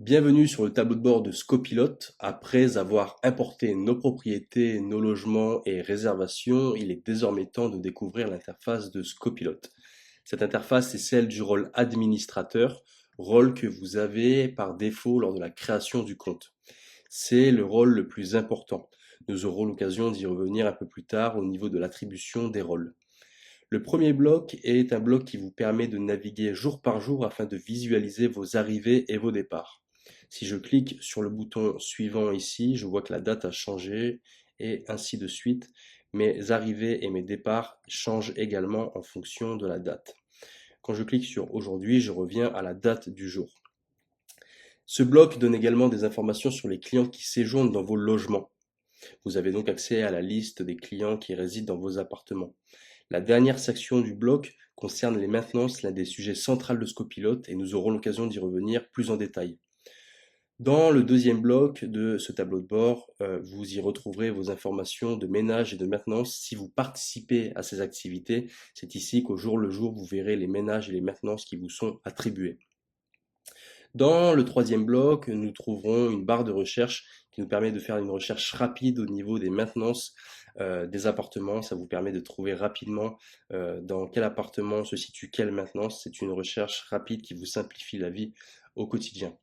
Bienvenue sur le tableau de bord de Scopilote. Après avoir importé nos propriétés, nos logements et réservations, il est désormais temps de découvrir l'interface de Scopilote. Cette interface est celle du rôle administrateur, rôle que vous avez par défaut lors de la création du compte. C'est le rôle le plus important. Nous aurons l'occasion d'y revenir un peu plus tard au niveau de l'attribution des rôles. Le premier bloc est un bloc qui vous permet de naviguer jour par jour afin de visualiser vos arrivées et vos départs. Si je clique sur le bouton suivant ici, je vois que la date a changé et ainsi de suite. Mes arrivées et mes départs changent également en fonction de la date. Quand je clique sur aujourd'hui, je reviens à la date du jour. Ce bloc donne également des informations sur les clients qui séjournent dans vos logements. Vous avez donc accès à la liste des clients qui résident dans vos appartements. La dernière section du bloc concerne les maintenances, l'un des sujets centraux de Scopilote, et nous aurons l'occasion d'y revenir plus en détail. Dans le deuxième bloc de ce tableau de bord, vous y retrouverez vos informations de ménage et de maintenance si vous participez à ces activités. C'est ici qu'au jour le jour, vous verrez les ménages et les maintenances qui vous sont attribués. Dans le troisième bloc, nous trouverons une barre de recherche qui nous permet de faire une recherche rapide au niveau des maintenances des appartements. Ça vous permet de trouver rapidement dans quel appartement se situe quelle maintenance. C'est une recherche rapide qui vous simplifie la vie au quotidien.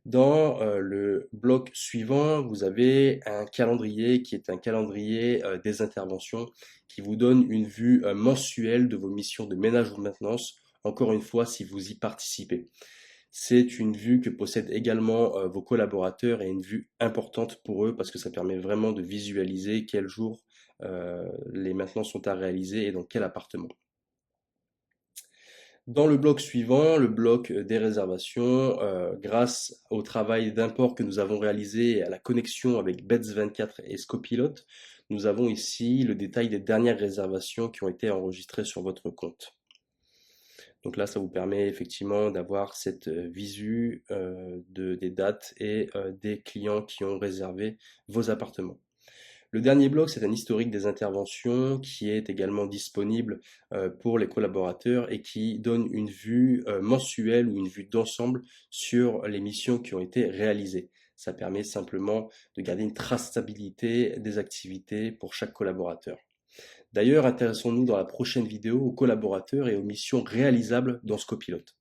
Dans le bloc suivant, vous avez un calendrier qui est un calendrier des interventions qui vous donne une vue mensuelle de vos missions de ménage ou de maintenance, encore une fois si vous y participez. C'est une vue que possèdent également vos collaborateurs et une vue importante pour eux parce que ça permet vraiment de visualiser quel jour les maintenances sont à réaliser et dans quel appartement. Dans le bloc suivant, le bloc des réservations, grâce au travail d'import que nous avons réalisé et à la connexion avec Bets24 et Scopilote, nous avons ici le détail des dernières réservations qui ont été enregistrées sur votre compte. Donc là, ça vous permet effectivement d'avoir cette visu des dates et des clients qui ont réservé vos appartements. Le dernier bloc, c'est un historique des interventions qui est également disponible pour les collaborateurs et qui donne une vue mensuelle ou une vue d'ensemble sur les missions qui ont été réalisées. Ça permet simplement de garder une traçabilité des activités pour chaque collaborateur. D'ailleurs, intéressons-nous dans la prochaine vidéo aux collaborateurs et aux missions réalisables dans Scopilote.